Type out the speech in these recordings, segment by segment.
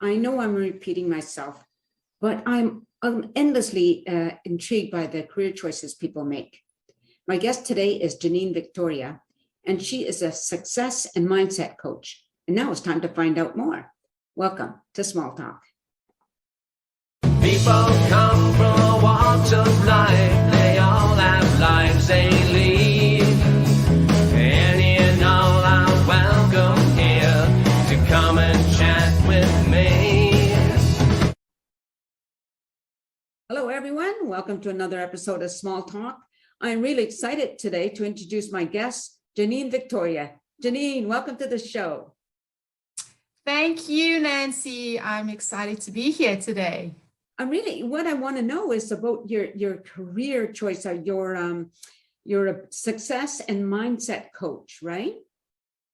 I know I'm repeating myself, but I'm endlessly intrigued by the career choices people make. My guest today is Janeen Victoria, and she is a success and mindset coach. And now it's time to find out more. Welcome to Small Talk. People come from all walks of life. They all have lives they lead. Any and all are welcome here to come and chat with me. Hello, everyone. Welcome to another episode of Small Talk. I'm really excited today to introduce my guest, Janeen Victoria. Janeen, welcome to the show. Thank you, Nancy. I'm excited to be here today. What I want to know is about your career choice. You're a success and mindset coach, right?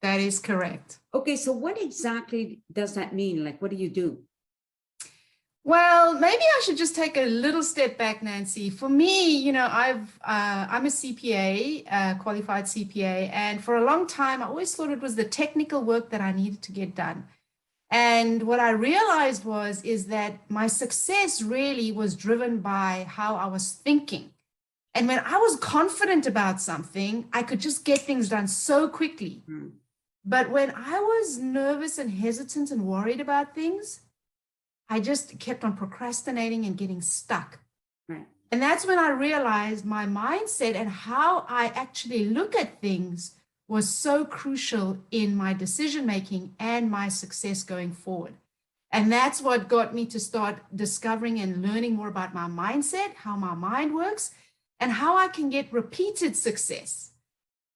That is correct. Okay, so what exactly does that mean? Like, what do you do? Well, maybe I should just take a little step back, Nancy. For me, I'm a CPA, qualified CPA, and for a long time, I always thought it was the technical work that I needed to get done. And what I realized is that my success really was driven by how I was thinking. And when I was confident about something, I could just get things done so quickly. But when I was nervous and hesitant and worried about things, I just kept on procrastinating and getting stuck. Right. And that's when I realized my mindset and how I actually look at things was so crucial in my decision-making and my success going forward. And that's what got me to start discovering and learning more about my mindset, how my mind works, and how I can get repeated success.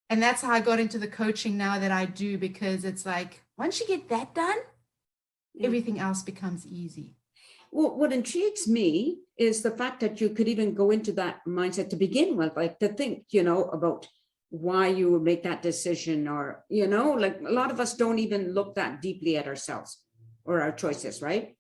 And that's how I got into the coaching now that I do, because it's like, once you get that done, everything else becomes easy. Well, what intrigues me is the fact that you could even go into that mindset to begin with, like to think, about why you would make that decision, or, like a lot of us don't even look that deeply at ourselves or our choices, right?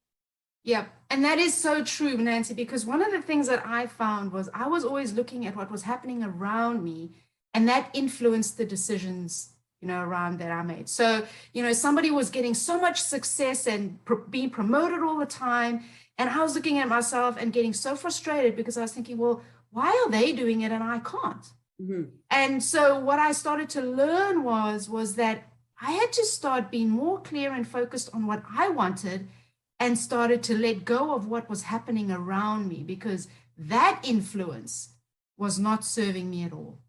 Yeah, and that is so true, Nancy, because one of the things that I found was I was always looking at what was happening around me, and that influenced the decisions around that I made. So, somebody was getting so much success and being promoted all the time. And I was looking at myself and getting so frustrated because I was thinking, well, why are they doing it and I can't? Mm-hmm. And so what I started to learn was that I had to start being more clear and focused on what I wanted, and started to let go of what was happening around me, because that influence was not serving me at all.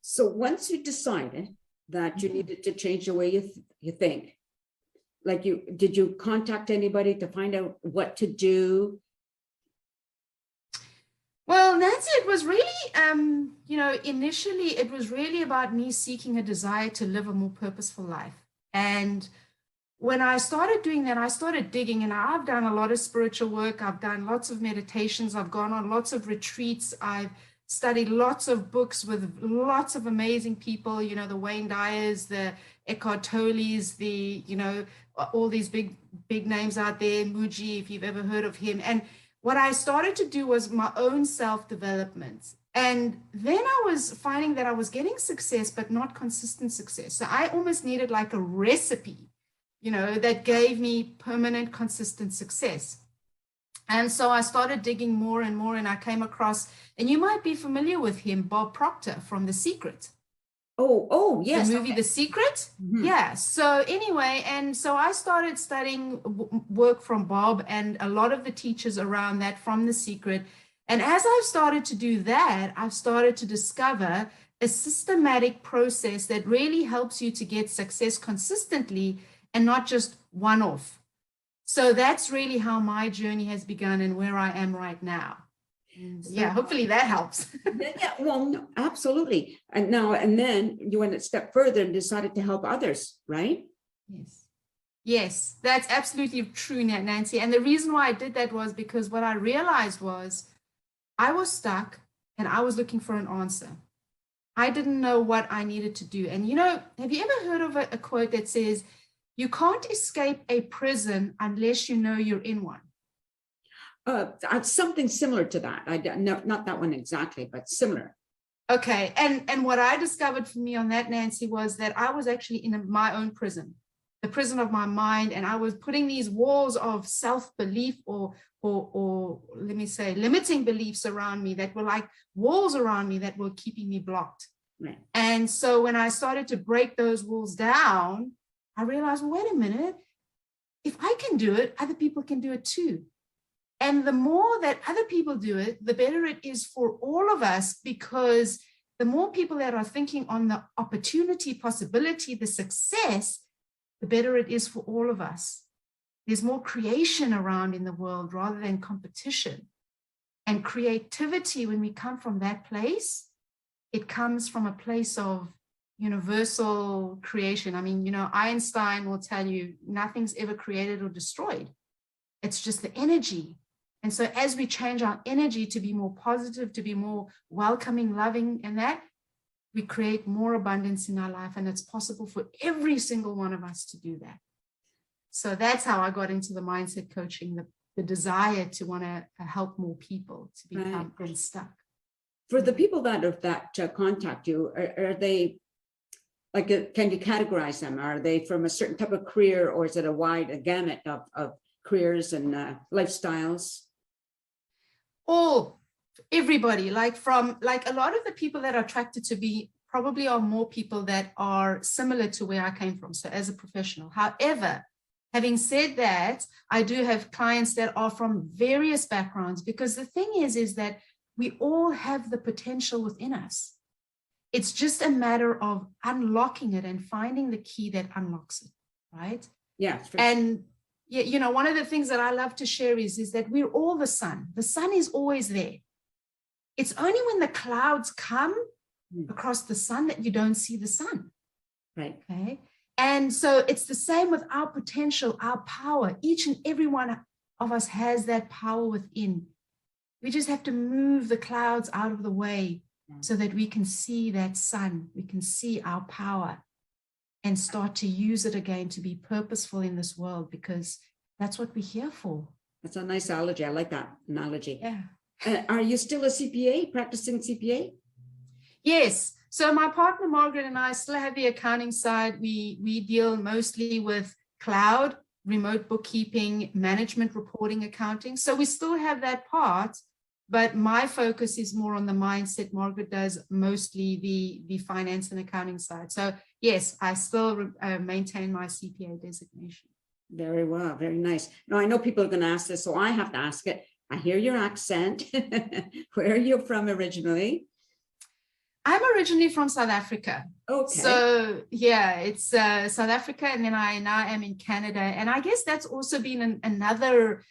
So once you decided that you needed to change the way you think, did you contact anybody to find out what to do? Well, Nancy, it was really, initially it was really about me seeking a desire to live a more purposeful life. And when I started doing that, I started digging, and I've done a lot of spiritual work. I've done lots of meditations. I've gone on lots of retreats. I've studied lots of books with lots of amazing people, the Wayne Dyers, the Eckhart Tolles, all these big names out there, Muji, if you've ever heard of him. And what I started to do was my own self-development. And then I was finding that I was getting success, but not consistent success. So I almost needed like a recipe, that gave me permanent, consistent success. And so I started digging more and more, and I came across, and you might be familiar with him, Bob Proctor from The Secret. Oh, yes. The movie, okay. The Secret? Mm-hmm. Yeah. So anyway, and so I started studying work from Bob and a lot of the teachers around that from The Secret. And as I've started to do that, I've started to discover a systematic process that really helps you to get success consistently and not just one-off. So that's really how my journey has begun and where I am right now. Yeah, hopefully that helps. Yeah, well, no, absolutely. And then you went a step further and decided to help others, right? Yes, that's absolutely true, Nancy. And the reason why I did that was because what I realized was I was stuck and I was looking for an answer. I didn't know what I needed to do. And have you ever heard of a quote that says, "You can't escape a prison unless you know you're in one"? Something similar to that. Not that one exactly, but similar. Okay. And what I discovered for me on that, Nancy, was that I was actually in my own prison. the prison of my mind, and I was putting these walls of self-belief or let me say limiting beliefs around me that were like walls around me that were keeping me blocked. Right. And so when I started to break those walls down, I realized, well, wait a minute, if I can do it, other people can do it too. And the more that other people do it, the better it is for all of us, because the more people that are thinking on the opportunity, possibility, the success, the better it is for all of us. There's more creation around in the world rather than competition. And creativity, when we come from that place, it comes from a place of universal creation. I mean, Einstein will tell you nothing's ever created or destroyed. It's just the energy. And so as we change our energy to be more positive, to be more welcoming, loving, and that, we create more abundance in our life. And it's possible for every single one of us to do that. So that's how I got into the mindset coaching, the desire to want to help more people to become unstuck. For the people that contact you, are they, like, can you categorize them? Are they from a certain type of career, or is it a gamut of careers and lifestyles? Everybody, like a lot of the people that are attracted to me probably are more people that are similar to where I came from. So as a professional, however, having said that, I do have clients that are from various backgrounds, because the thing is that we all have the potential within us. It's just a matter of unlocking it and finding the key that unlocks it, right? Yeah. And one of the things that I love to share is that we're all the sun. The sun is always there. It's only when the clouds come across the sun that you don't see the sun. Right. Okay. And so it's the same with our potential, our power. Each and every one of us has that power within. We just have to move the clouds out of the way so that we can see that sun. We can see our power and start to use it again to be purposeful in this world, because that's what we're here for. That's a nice analogy. I like that analogy. Yeah. Are you still a CPA, practicing CPA? Yes. So my partner, Margaret, and I still have the accounting side. We deal mostly with cloud, remote bookkeeping, management reporting, accounting. So we still have that part, but my focus is more on the mindset. Margaret does mostly the finance and accounting side. So yes, I still maintain my CPA designation. Very well. Very nice. Now, I know people are going to ask this, so I have to ask it. I hear your accent. Where are you from originally? I'm originally from South Africa. Okay. So yeah, it's South Africa, and then I now am in Canada. And I guess that's also been another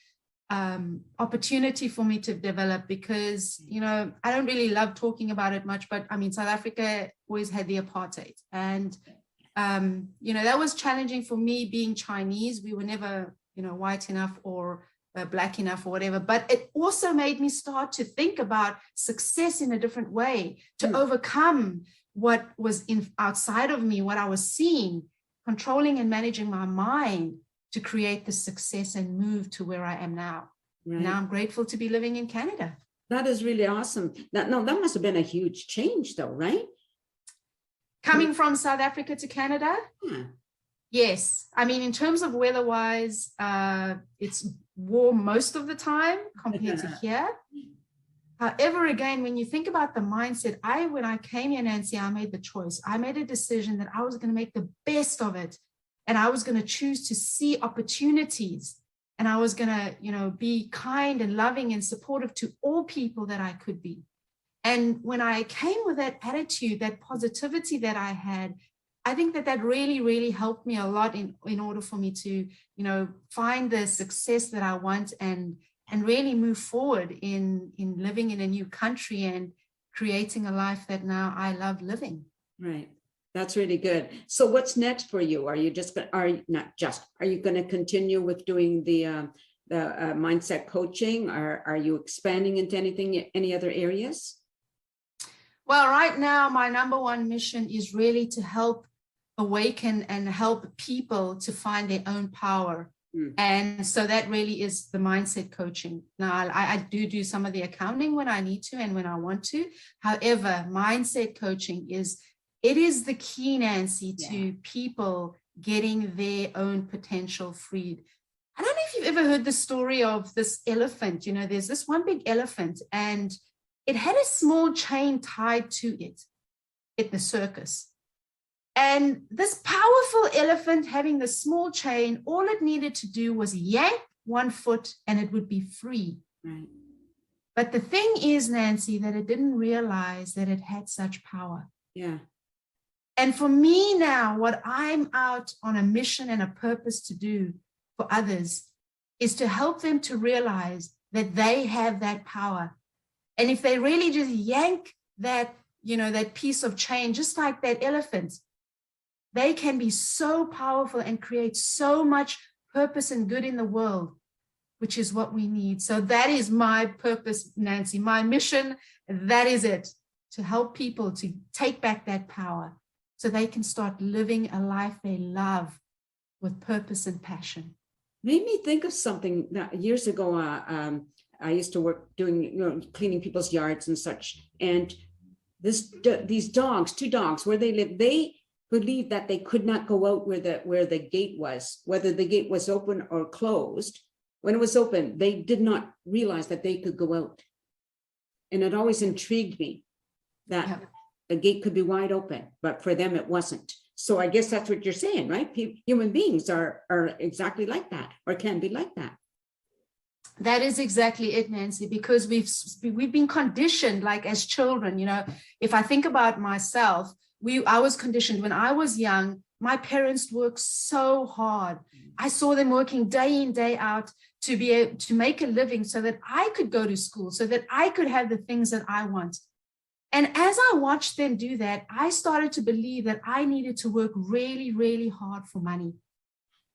opportunity for me to develop, because, I don't really love talking about it much, but I mean, South Africa always had the apartheid. And, that was challenging for me being Chinese. We were never, white enough or black enough or whatever, but it also made me start to think about success in a different way, to overcome what was outside of me, what I was seeing, controlling and managing my mind to create the success and move to where I am now. Right. Now I'm grateful to be living in Canada. That is really awesome. That must have been a huge change though, right? Coming from South Africa to Canada? Yes. I mean, in terms of weather-wise, it's warm most of the time compared to here. However, again, when you think about the mindset, when I came here, Nancy, I made the choice. I made a decision that I was going to make the best of it. And I was going to choose to see opportunities. And I was going to, be kind and loving and supportive to all people that I could be. And when I came with that attitude, that positivity that I had, I think that really, really helped me a lot in order for me to, find the success that I want and really move forward in living in a new country and creating a life that now I love living. Right. That's really good. So what's next for you? Are you going to continue with doing the mindset coaching, or are you expanding into any other areas? Well, right now, my number one mission is really to help awaken and help people to find their own power. And so that really is the mindset coaching. Now, I do some of the accounting when I need to and when I want to. However, mindset coaching is the key, Nancy, to people getting their own potential freed. I don't know if you've ever heard the story of this elephant. You know, there's this one big elephant and it had a small chain tied to it at the circus. And this powerful elephant having the small chain, all it needed to do was yank one foot and it would be free. Right. But the thing is, Nancy, that it didn't realize that it had such power. Yeah. And for me now, what I'm out on a mission and a purpose to do for others is to help them to realize that they have that power. And if they really just yank that, you know, that piece of chain, just like that elephant, they can be so powerful and create so much purpose and good in the world, which is what we need. So that is my purpose, Nancy, my mission. That is it, to help people to take back that power so they can start living a life they love with purpose and passion. Made me think of something that years ago. I used to work doing, you know, cleaning people's yards and such. And these dogs, two dogs, where they live, they believed that they could not go out where the gate was, whether the gate was open or closed. When it was open, they did not realize that they could go out. And it always intrigued me that the gate could be wide open, but for them it wasn't. So I guess that's what you're saying, right? Human beings are exactly like that, or can be like that. That is exactly it, Nancy, because we've been conditioned, like as children. You know, if I think about myself, I was conditioned when I was young. My parents worked so hard. I saw them working day in, day out to be able to make a living so that I could go to school, so that I could have the things that I want. And as I watched them do that, I started to believe that I needed to work really, really hard for money.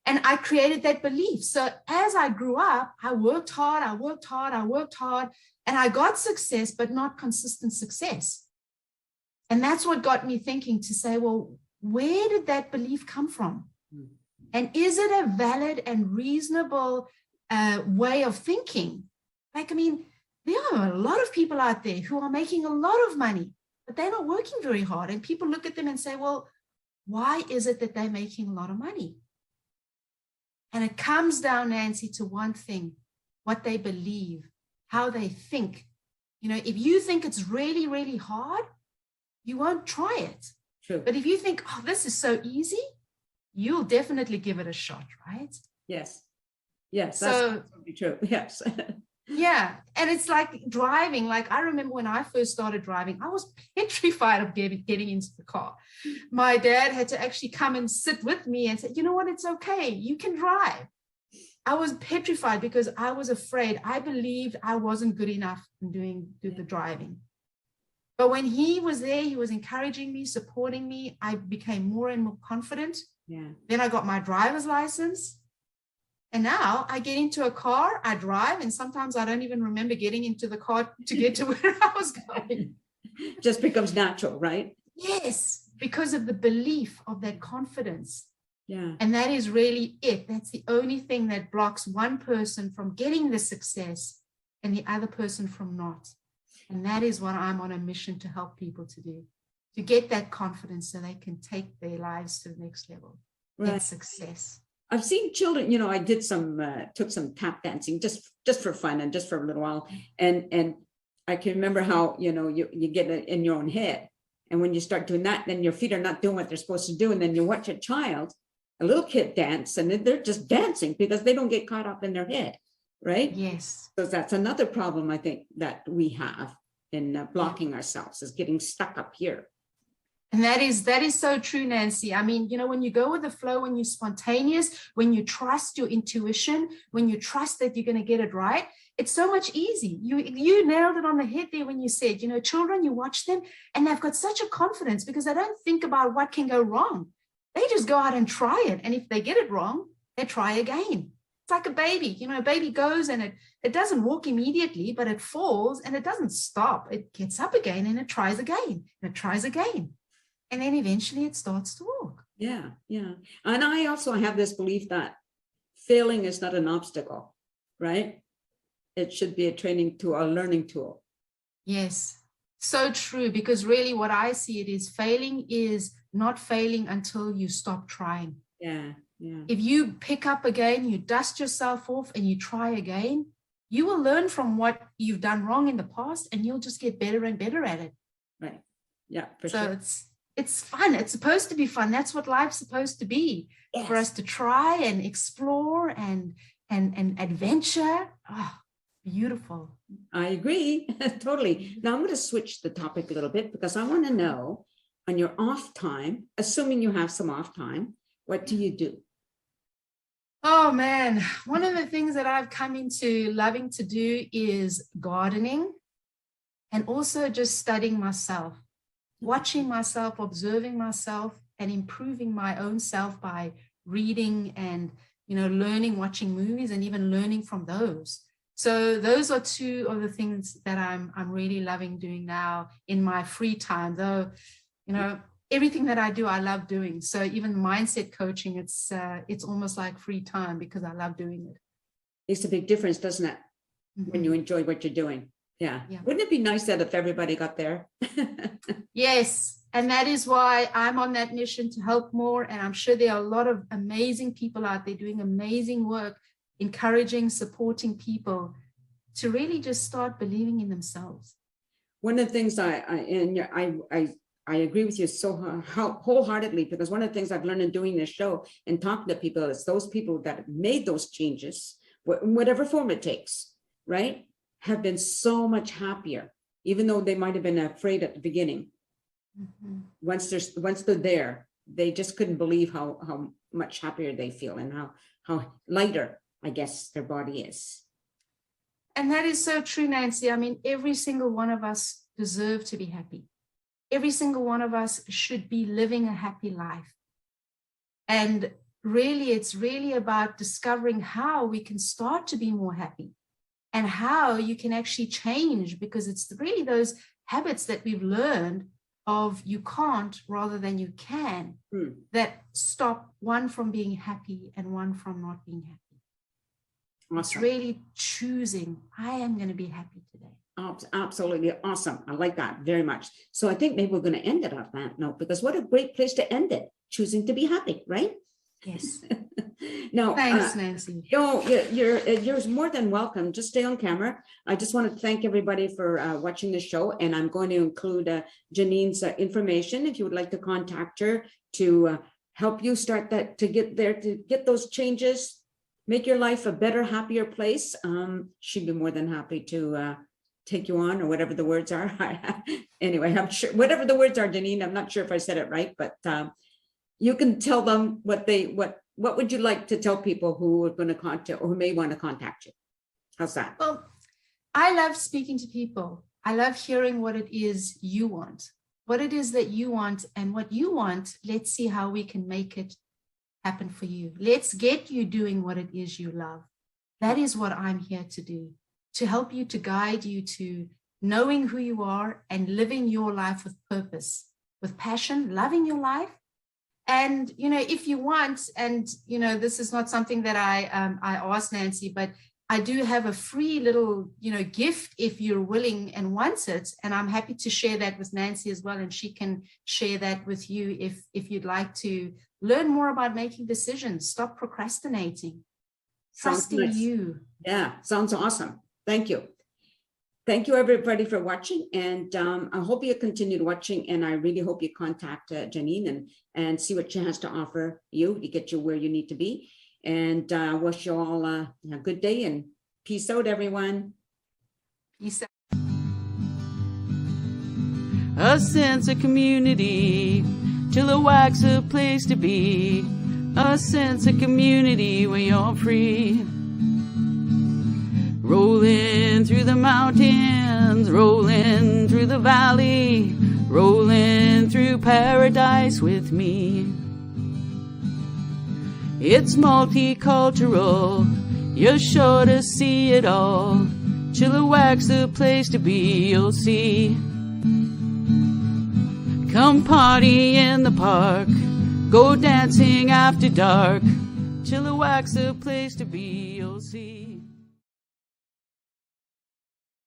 And I created that belief. So as I grew up, I worked hard, and I got success, but not consistent success. And that's what got me thinking to say, well, where did that belief come from? And is it a valid and reasonable way of thinking? Like, I mean, there are a lot of people out there who are making a lot of money, but they're not working very hard. And people look at them and say, well, why is it that they're making a lot of money? And it comes down, Nancy, to one thing: what they believe, how they think. You know, if you think it's really, really hard, you won't try it. True. But if you think, oh, this is so easy, you'll definitely give it a shot, right? Yes. Yes, So, that's absolutely true. Yes. yeah. And it's like driving. Like, I remember when I first started driving, I was petrified of getting into the car. My dad had to actually come and sit with me and say, you know what, it's okay, you can drive. I was petrified because I was afraid. I believed I wasn't good enough in doing the driving. But when he was there, he was encouraging me, supporting me. I became more and more confident. Yeah. Then I got my driver's license. And now I get into a car, I drive, and sometimes I don't even remember getting into the car to get to where I was going. Just becomes natural, right? Yes, because of the belief of that confidence. Yeah. And that is really it. That's the only thing that blocks one person from getting the success and the other person from not. And that is what I'm on a mission to help people to do, to get that confidence so they can take their lives to the next level, get success. I've seen children, you know, I did took some tap dancing just for fun and just for a little while. And I can remember how, you know, you get it in your own head. And when you start doing that, then your feet are not doing what they're supposed to do. And then you watch a little kid dance, and they're just dancing because they don't get caught up in their head, right? Yes. So that's another problem, I think, that we have in blocking ourselves, is getting stuck up here. And that is so true, Nancy. I mean, you know, when you go with the flow, when you're spontaneous, when you trust your intuition, when you trust that you're going to get it right, it's so much easy. You nailed it on the head there when you said, you know, children, you watch them and they've got such a confidence because they don't think about what can go wrong. They just go out and try it. And if they get it wrong, they try again. It's like a baby. You know, a baby goes and it doesn't walk immediately, but it falls and it doesn't stop. It gets up again and it tries again and it tries again. And then eventually it starts to walk. Yeah, yeah. And I also have this belief that failing is not an obstacle, right? It should be a training tool, a learning tool. Yes, so true. Because really what I see it is failing is not failing until you stop trying. Yeah. Yeah. If you pick up again, you dust yourself off and you try again, you will learn from what you've done wrong in the past, and you'll just get better and better at it. Right. Yeah, for So sure. it's fun. It's supposed to be fun. That's what life's supposed to be, for us to try and explore and adventure. Oh, beautiful. I agree. Totally. Now I'm going to switch the topic a little bit because I want to know, on your off time, assuming you have some off time, what do you do? Oh man, one of the things that I've come into loving to do is gardening, and also just studying myself, watching myself, observing myself, and improving my own self by reading and, learning, watching movies, and even learning from those. So those are two of the things that I'm really loving doing now in my free time. Though, everything that I do, I love doing. So even mindset coaching, it's almost like free time because I love doing it. Makes a big difference, doesn't it? Mm-hmm. When you enjoy what you're doing. Yeah. Yeah. Wouldn't it be nice that if everybody got there? Yes. And that is why I'm on that mission to help more. And I'm sure there are a lot of amazing people out there doing amazing work, encouraging, supporting people to really just start believing in themselves. One of the things I agree with you so wholeheartedly, because one of the things I've learned in doing this show and talking to people is those people that have made those changes, whatever form it takes, right, have been so much happier, even though they might have been afraid at the beginning. Mm-hmm. Once they're there, they just couldn't believe how much happier they feel and how lighter, I guess, their body is. And that is so true, Nancy. I mean, every single one of us deserve to be happy. Every single one of us should be living a happy life. And really, it's really about discovering how we can start to be more happy and how you can actually change, because it's really those habits that we've learned of you can't rather than you can that stop one from being happy and one from not being happy. Awesome. It's really choosing, I am going to be happy today. Absolutely awesome. I like that very much. So I think maybe we're going to end it on that note, because what a great place to end it. Choosing to be happy, right? Yes. No, thanks, Nancy. You're more than welcome. Just stay on camera. I just want to thank everybody for watching the show, and I'm going to include Janeen's information if you would like to contact her to help you start that, to get those changes, make your life a better, happier place. She'd be more than happy to take you on, or whatever the words are. Anyway, I'm sure whatever the words are, Janeen, I'm not sure if I said it right, but you can tell them what would you like to tell people who are going to contact or who may want to contact you? How's that? Well, I love speaking to people. I love hearing what it is you want, what it is that you want, and what you want. Let's see how we can make it happen for you. Let's get you doing what it is you love. That is what I'm here to do, to help you, to guide you to knowing who you are and living your life with purpose, with passion, loving your life. And, if you want, and, this is not something that I asked Nancy, but I do have a free little, gift if you're willing and want it. And I'm happy to share that with Nancy as well. And she can share that with you if you'd like to learn more about making decisions, stop procrastinating, trusting nice. you. Yeah, sounds awesome. Thank you. Thank you, everybody, for watching. And I hope you continued watching. And I really hope you contact Janeen and see what she has to offer you to get you where you need to be. And I wish you all a good day, and peace out, everyone. Peace out. A sense of community, Chilliwack's a place to be. A sense of community where you're free. Rolling through the mountains, rolling through the valley, rolling through paradise with me. It's multicultural, you're sure to see it all. Chilliwack's the place to be, you'll see. Come party in the park, go dancing after dark. Chilliwack's the place to be, you'll see.